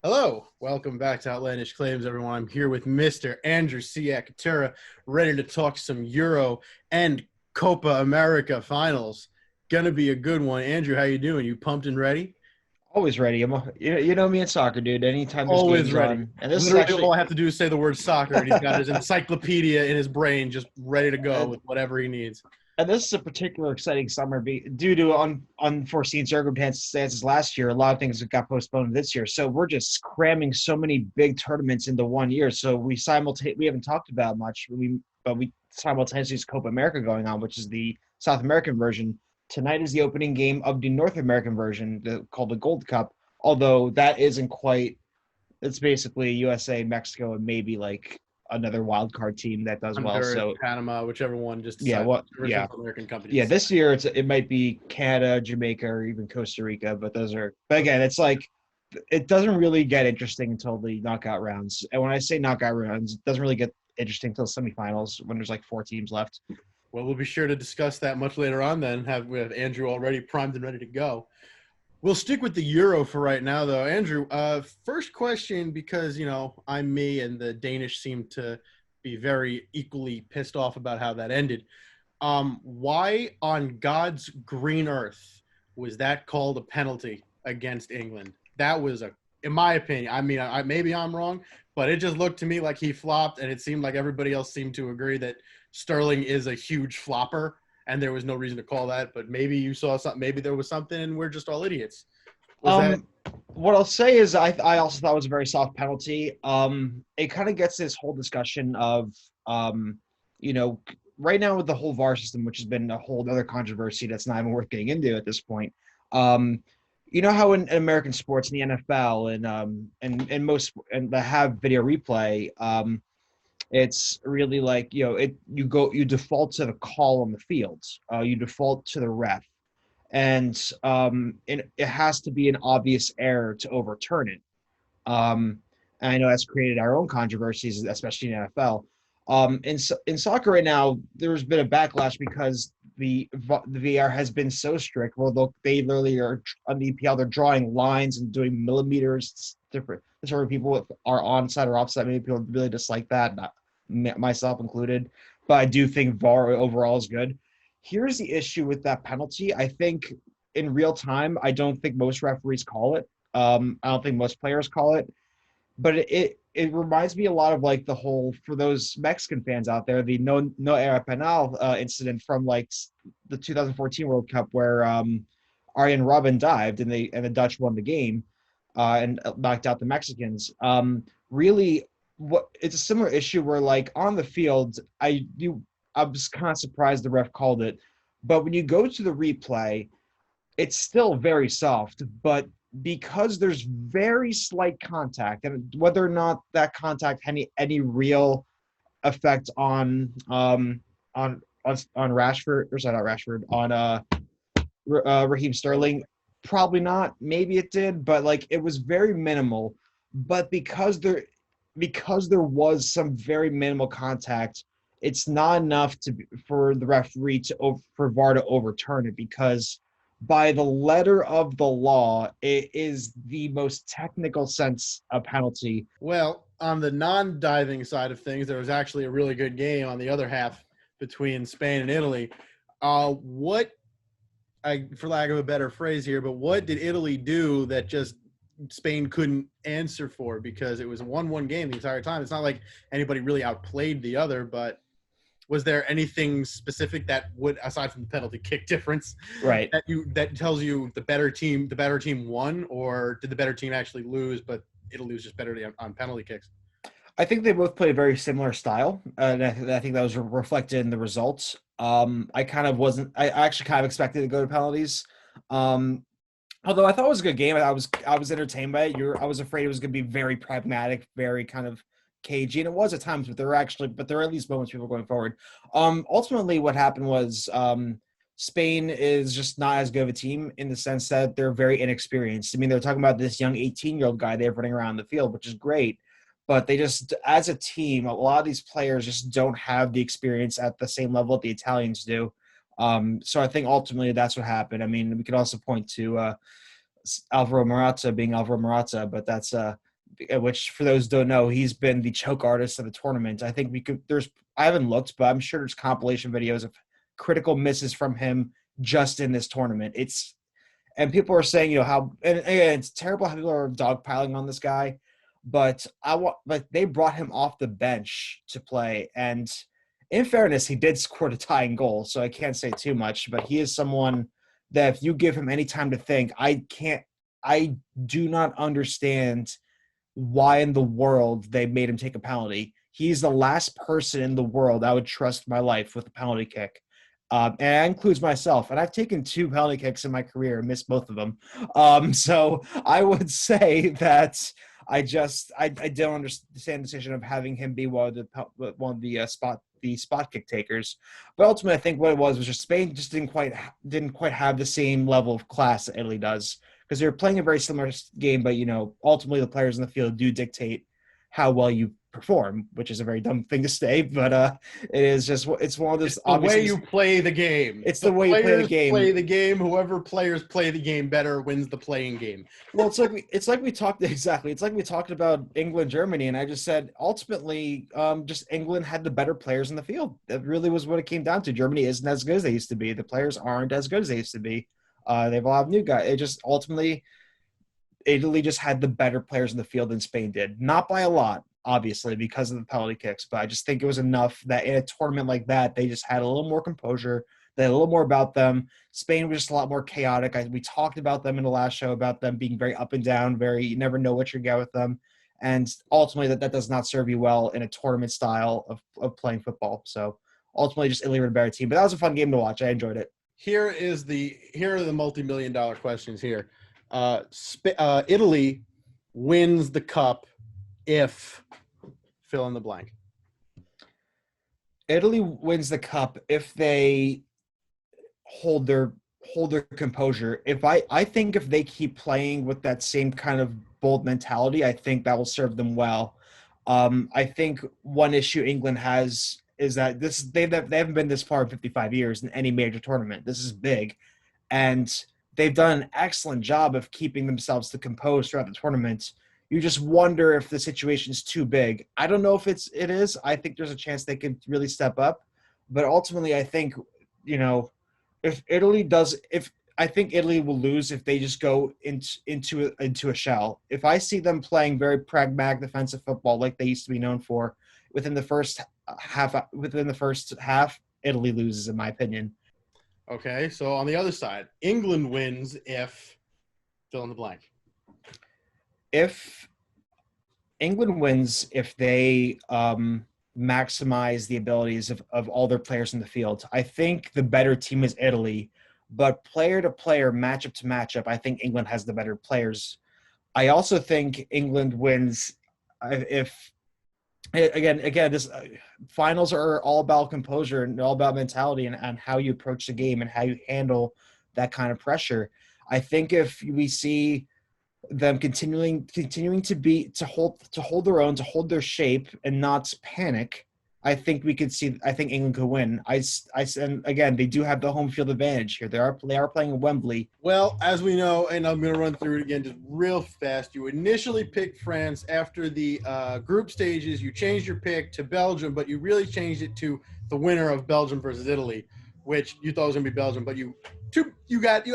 Hello, welcome back to Outlandish Claims, everyone. I'm here with Mr. Andrew Ciacatura, ready to talk some Euro and Copa America finals. Gonna be a good one. Andrew, how you doing? You pumped and ready? Always ready. You know me and soccer, dude. Anytime there's Always games ready. on, and this is Literally, all actually, I have to do is say the word soccer, and he's got his encyclopedia in his brain, just ready to go and, with whatever he needs. and this is a particular exciting summer due to unforeseen circumstances last year. A lot of things got postponed this year, so we're just cramming so many big tournaments into one year. So we haven't talked about much, but we simultaneously have Copa America going on, which is the South American version. Tonight is the opening game of the North American version, called the Gold Cup. Although that isn't quite. It's basically USA, Mexico, and maybe like another wild card team that does well. Honduras, So Panama, whichever one just yeah, decides, what? whichever Yeah, Central American company yeah. decides. This year it might be Canada, Jamaica, or even Costa Rica. But those are. But again, it's like it doesn't really get interesting until the knockout rounds. And when I say knockout rounds, it doesn't really get interesting until semifinals when there's like four teams left. Well, we'll be sure to discuss that much later on then. We have Andrew already primed and ready to go. We'll stick with the Euro for right now, though. Andrew, first question, because, I'm me and the Danish seem to be very equally pissed off about how that ended. Why on God's green earth was that called a penalty against England? That was in my opinion, I mean, maybe I'm wrong, but it just looked to me like he flopped, and it seemed like everybody else seemed to agree that Sterling is a huge flopper, and there was no reason to call that. But maybe you saw something, maybe there was something, and we're just all idiots. Was that Um, what I'll say is I also thought it was a very soft penalty. It kind of gets this whole discussion of you know, right now with the whole VAR system, which has been a whole other controversy that's not even worth getting into at this point. Um, you know how in American sports, in the NFL, and most and that have video replay, it's really like you default to the call on the field, you default to the ref, and it has to be an obvious error to overturn it. Um, and I know that's created our own controversies, especially in NFL. In soccer right now, there's been a backlash because the VR has been so strict. Well, they literally are on the EPL. They're drawing lines and doing millimeters. Different. Different people are onside or offside. Maybe people really dislike that, not myself included. But I do think VAR overall is good. Here's the issue with that penalty. I think in real time, I don't think most referees call it. I don't think most players call it, but it reminds me a lot of like the whole, for those Mexican fans out there, the no era penal incident from like the 2014 World Cup where Arjen Robben dived and the Dutch won the game and knocked out the Mexicans. Really, what it's a similar issue where like on the field, I was kind of surprised the ref called it, but when you go to the replay, it's still very soft, but because there's very slight contact, and whether or not that contact had any real effect on Rashford, or sorry, not Rashford, on Raheem Sterling, probably not. Maybe it did, but like it was very minimal. But because there was some very minimal contact, it's not enough for the referee for VAR to overturn it, because by the letter of the law, it is the most technical sense a penalty. Well, on the non-diving side of things, there was actually a really good game on the other half between Spain and Italy. What, for lack of a better phrase here, but what did Italy do that just Spain couldn't answer for? Because it was a 1-1 game the entire time. It's not like anybody really outplayed the other, but was there anything specific that would, aside from the penalty kick difference, Right. that tells you the better team won, or did the better team actually lose, but Italy was just better on penalty kicks? I think they both play a very similar style, and I think that was reflected in the results. I kind of wasn't. I actually kind of expected to go to penalties. Um, Although I thought it was a good game, I was entertained by it. I was afraid it was going to be very pragmatic, very kind of cagey, and it was at times. But there are at least moments people going forward. Ultimately, what happened was Spain is just not as good of a team in the sense that they're very inexperienced. I mean, they're talking about this young 18-year-old guy they have running around the field, which is great. But they just, as a team, a lot of these players just don't have the experience at the same level that the Italians do. So I think ultimately that's what happened. I mean, we could also point to Alvaro Morata being Alvaro Morata, but which for those who don't know, he's been the choke artist of the tournament. I think I haven't looked, but I'm sure there's compilation videos of critical misses from him just in this tournament. And people are saying, how, and again, it's terrible how people are dogpiling on this guy, but they brought him off the bench to play. And in fairness, he did score the tying goal, so I can't say too much, but he is someone that if you give him any time to think, I do not understand why in the world they made him take a penalty. He's the last person in the world I would trust my life with a penalty kick. And that includes myself. And I've taken 2 penalty kicks in my career and missed both of them. So I would say that I don't understand the decision of having him be one of the spot kick takers. But ultimately, I think what it was just Spain just didn't quite have the same level of class that Italy does, because they're playing a very similar game. But ultimately, the players in the field do dictate how well you perform, which is a very dumb thing to say, but it's one of those. It's the way you play the game. It's the way you play the game. Play the game. Whoever players play the game better wins the playing game. Well, it's like we talked about England, Germany, and I just said ultimately, just England had the better players in the field. That really was what it came down to. Germany isn't as good as they used to be. The players aren't as good as they used to be. They have a lot of new guys. It just ultimately, Italy just had the better players in the field than Spain did. Not by a lot, obviously, because of the penalty kicks, but I just think it was enough that in a tournament like that, they just had a little more composure. They had a little more about them. Spain was just a lot more chaotic. We talked about them in the last show, about them being very up and down, you never know what you get with them. And ultimately, that does not serve you well in a tournament style of playing football. So ultimately, just Italy were the better team. But that was a fun game to watch. I enjoyed it. Here are the multi-million-dollar questions here. Italy wins the cup if fill in the blank. Italy wins the cup if they hold their composure. I think if they keep playing with that same kind of bold mentality, I think that will serve them well. I think one issue England has is that they haven't been this far in 55 years in any major tournament. This is big, and they've done an excellent job of keeping themselves to compose throughout the tournament. You just wonder if the situation's too big. I don't know if it is. I think there's a chance they could really step up, but ultimately, I think I think Italy will lose if they just go into a shell. If I see them playing very pragmatic defensive football like they used to be known for within the first half, Italy loses, in my opinion. Okay, so on the other side, England wins if fill in the blank. If England wins, if they maximize the abilities of all their players in the field. I think the better team is Italy, but player to player, matchup to matchup, I think England has the better players. I also think England wins if this finals are all about composure and all about mentality and how you approach the game and how you handle that kind of pressure. I think if we see them continuing to hold their own, to hold their shape and not panic, I think England could win. And again, they do have the home field advantage here. They are playing in Wembley. Well, as we know, and I'm going to run through it again just real fast. You initially picked France after the group stages. You changed your pick to Belgium, but you really changed it to the winner of Belgium versus Italy, which you thought was going to be Belgium, but you got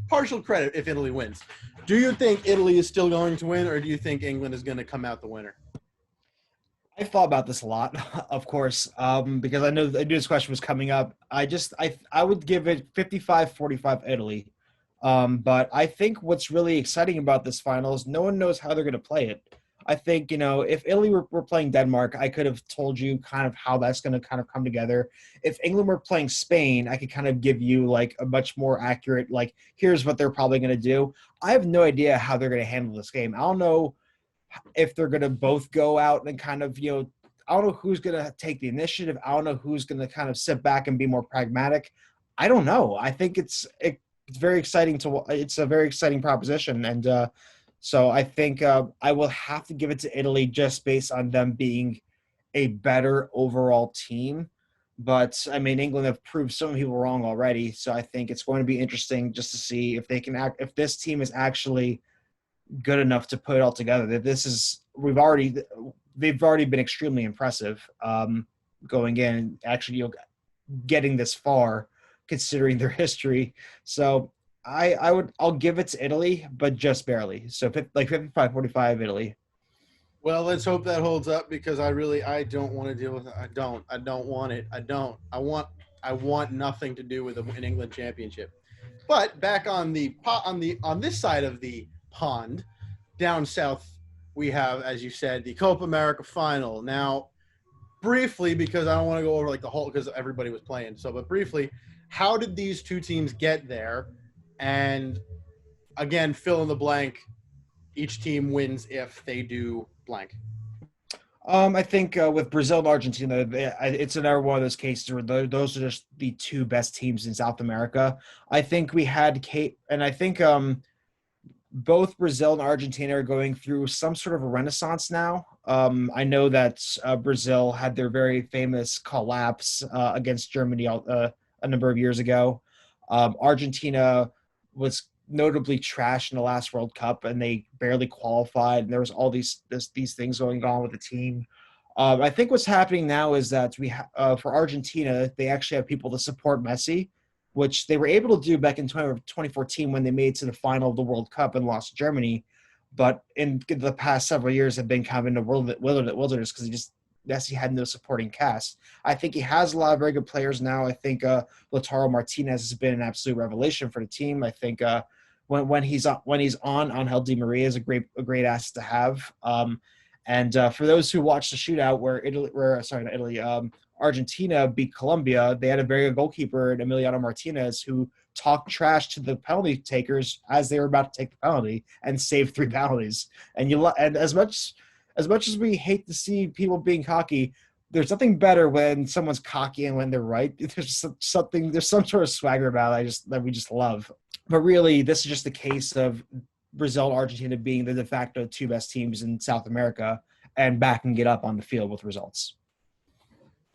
partial credit if Italy wins. Do you think Italy is still going to win, or do you think England is going to come out the winner? I've thought about this a lot, of course, because I knew this question was coming up. I would give it 55-45 Italy. But I think what's really exciting about this final is no one knows how they're going to play it. I think, if Italy were playing Denmark, I could have told you kind of how that's going to kind of come together. If England were playing Spain, I could kind of give you like a much more accurate, like, here's what they're probably going to do. I have no idea how they're going to handle this game. I don't know if they're going to both go out and kind of, I don't know who's going to take the initiative. I don't know who's going to kind of sit back and be more pragmatic. I don't know. I think it's very exciting it's a very exciting proposition. And so I think I will have to give it to Italy just based on them being a better overall team. But I mean, England have proved so many people wrong already. So I think it's going to be interesting just to see if they can if this team is actually good enough to put it all together. That they've already been extremely impressive going in, actually, getting this far considering their history. So I'll give it to Italy, but just barely. So like 55-45 Italy. Well, let's hope that holds up because I don't want to deal with it. I don't want it. I want nothing to do with an England championship. But back on on this side of the pond, down south, we have, as you said, the Copa America final. Now, briefly, because I don't want to go over like the whole because everybody was playing. So, but briefly, how did these two teams get there? And again, fill in the blank. Each team wins if they do blank. I think with Brazil and Argentina, it's another one of those cases where those are just the two best teams in South America. I think we had Kate, and I think both Brazil and Argentina are going through some sort of a renaissance now. I know that Brazil had their very famous collapse against Germany a number of years ago. Argentina was notably trashed in the last World Cup, and they barely qualified. And there was all these things going on with the team. I think what's happening now is that for Argentina, they actually have people to support Messi, which they were able to do back in 2014 when they made it to the final of the World Cup and lost to Germany. But in the past several years have been kind of in the wilderness because Messi had no supporting cast. I think he has a lot of very good players now. I think Lautaro Martinez has been an absolute revelation for the team. I think when he's on Angel Di Maria is a great asset to have. And for those who watched the shootout where Argentina beat Colombia, they had a very good goalkeeper, Emiliano Martinez, who talked trash to the penalty takers as they were about to take the penalty and saved 3 penalties. And as much as we hate to see people being cocky, there's nothing better when someone's cocky and when they're right. There's some sort of swagger about it that we just love. But really, this is just the case of Brazil and Argentina being the de facto 2 best teams in South America and backing it up on the field with results.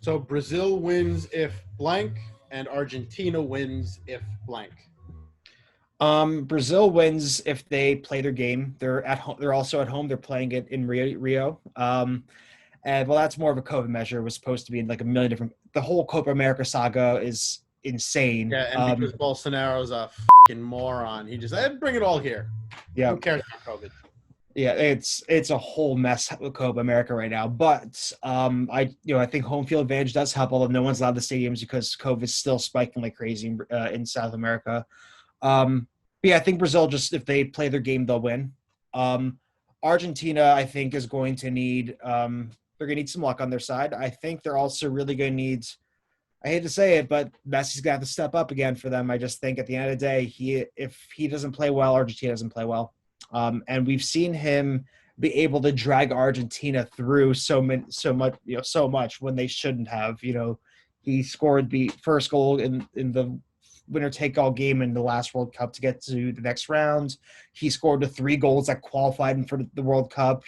So Brazil wins if blank, and Argentina wins if blank. Brazil wins if they play their game. They're at home. They're also at home. They're playing it in Rio. And that's more of a COVID measure. It was supposed to be in like a million different. The whole Copa America saga is insane. Yeah, and because Bolsonaro's a fucking moron, he just bring it all here. Yeah, who cares about COVID? Yeah, it's a whole mess with Copa America right now. But I think home field advantage does help, although no one's allowed the stadiums because COVID is still spiking like crazy in South America. But yeah, I think Brazil, just if they play their game, they'll win. Argentina, I think, is going to need they're going to need some luck on their side. I think they're also really going to need, I hate to say it, but Messi's got to step up again for them. I just think at the end of the day, if he doesn't play well, Argentina doesn't play well. And we've seen him be able to drag Argentina through so much when they shouldn't have. He scored the first goal in the winner-take-all game in the last World Cup to get to the next round. He scored the 3 goals that qualified him for the World Cup.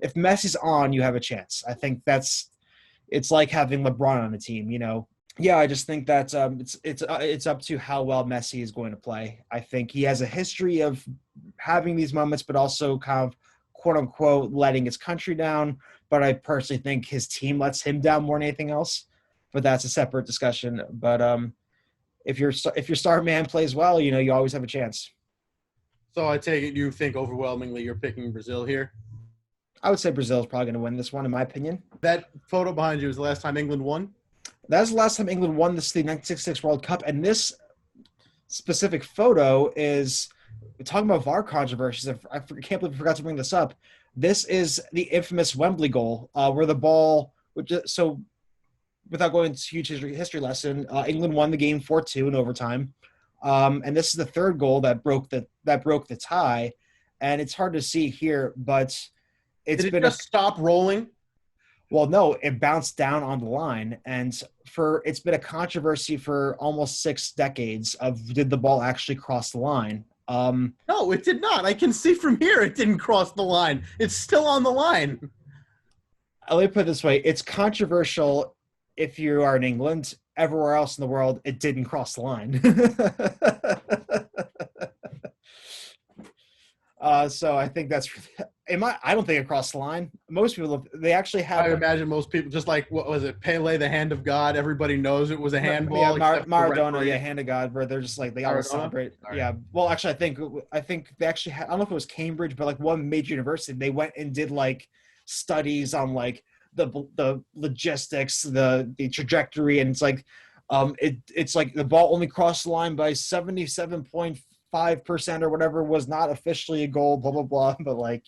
If Messi's on, you have a chance. I think it's like having LeBron on the team. Yeah, I just think that it's up to how well Messi is going to play. I think he has a history of having these moments, but also kind of quote unquote letting his country down. But I personally think his team lets him down more than anything else. But that's a separate discussion. But if your star man plays well, you always have a chance. So I take it you think overwhelmingly you're picking Brazil here? I would say Brazil is probably going to win this one, in my opinion. That photo behind you is the last time England won? That's the last time England won the 1966 World Cup. And this specific photo is talking about VAR controversies. I can't believe I forgot to bring this up. This is the infamous Wembley goal where the ball – so without going into huge history lesson, England won the game 4-2 in overtime. And this is the 3rd goal that broke the tie. And it's hard to see here, but – Did it just stop rolling? Well, no, it bounced down on the line, and it's been a controversy for almost 6 decades of did the ball actually cross the line? No, it did not. I can see from here it didn't cross the line. It's still on the line. Let me put it this way: it's controversial if you are in England. Everywhere else in the world, it didn't cross the line. So I think that's I don't think it crossed the line. Most people, they actually have. I imagine most people, just like, what was it, Pele, the hand of God? Everybody knows it was a handball. Yeah, except for the Maradona, referee. hand of God, where they're just like they always Maradona? celebrate. All right. Yeah, well, actually, I think they actually had, I don't know if it was Cambridge, but like one major university, they went and did like studies on like the logistics, the trajectory, and it's like, it's like the ball only crossed the line by 77.5% or whatever, was not officially a goal, blah blah blah. But like,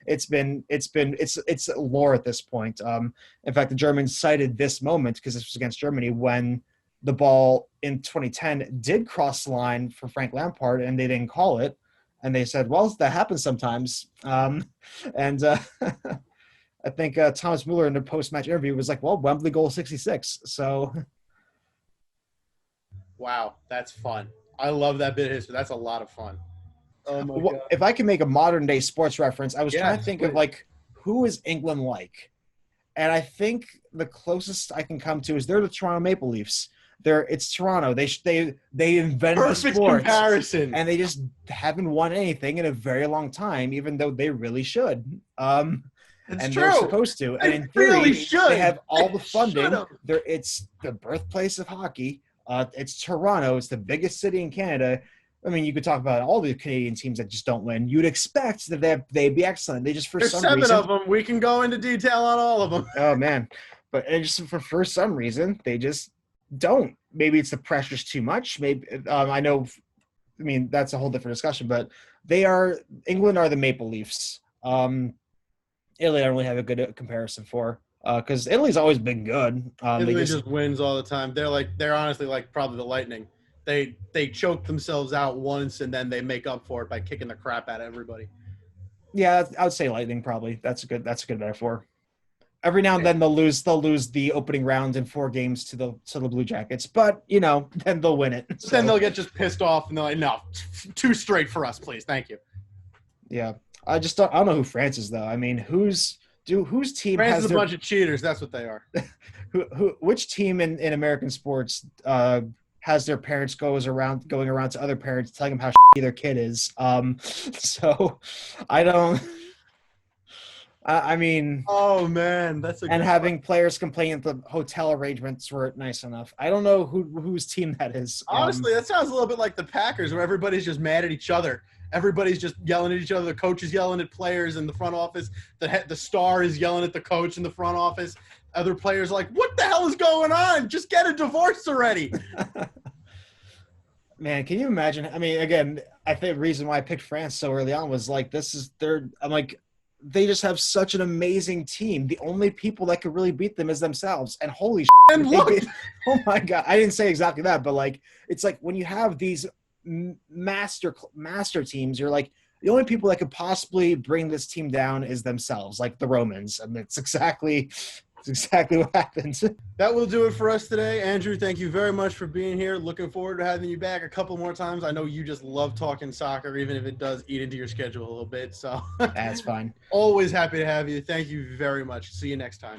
it's lore at this point. In fact, the Germans cited this moment because this was against Germany when the ball in 2010 did cross the line for Frank Lampard and they didn't call it, and they said, well, that happens sometimes. And I think Thomas Mueller in the post-match interview was like, well, Wembley goal 66. So Wow, that's fun. I love that bit of history. That's a lot of fun. Oh my God. if I can make a modern day sports reference, I was trying to think please. of like, who is England like? And I think the closest I can come to is they're the Toronto Maple Leafs. It's Toronto. They invented Perfect the sport, comparison. and they just haven't won anything in a very long time, even though they really should. It's And true. they're supposed to. They And in really theory, should. they have all They the funding. should've. It's the birthplace of hockey. It's Toronto. It's the biggest city in Canada. I mean, you could talk about all the Canadian teams that just don't win. You'd expect that they'd be excellent. They just, for There's some 7 reason, of them. We can go into detail on all of them. oh man, but it just for some reason they just don't. Maybe it's the pressure's too much. Maybe I know. I mean, that's a whole different discussion. But England are the Maple Leafs. Italy, I don't really have a good comparison for, because Italy's always been good. Italy just wins all the time. They're honestly like probably the Lightning. They choke themselves out once and then they make up for it by kicking the crap out of everybody. Yeah, I would say Lightning probably. That's a good metaphor. Every now and then they'll lose the opening round in 4 games to the Blue Jackets, but then they'll win it. So, Then they'll get just pissed off and they're like, no, 2 straight for us, please. Thank you. yeah. I don't know who France is though. I mean, whose team France has is a bunch of cheaters. That's what they are. which team in American sports has their parents going around to other parents telling them how shitty their kid is? So I don't. I mean, oh man, that's a and good having one. players complain that the hotel arrangements weren't nice enough. I don't know whose team that is. Honestly, that sounds a little bit like the Packers, where everybody's just mad at each other. Everybody's just yelling at each other. The coach is yelling at players in the front office. The star is yelling at the coach in the front office. Other players are like, what the hell is going on? Just get a divorce already. Man, can you imagine? I mean, again, I think the reason why I picked France so early on was like, I'm like, they just have such an amazing team. The only people that could really beat them is themselves. And holy shit. And look, Oh my God. I didn't say exactly that, but like, it's like when you have these master teams, you're like, the only people that could possibly bring this team down is themselves, like the Romans. And it's exactly what happens. that will do it for us today. Andrew, thank you very much for being here. Looking forward to having you back a couple more times. I know you just love talking soccer, even if it does eat into your schedule a little bit. So That's fine. always happy to have you. Thank you very much. See you next time.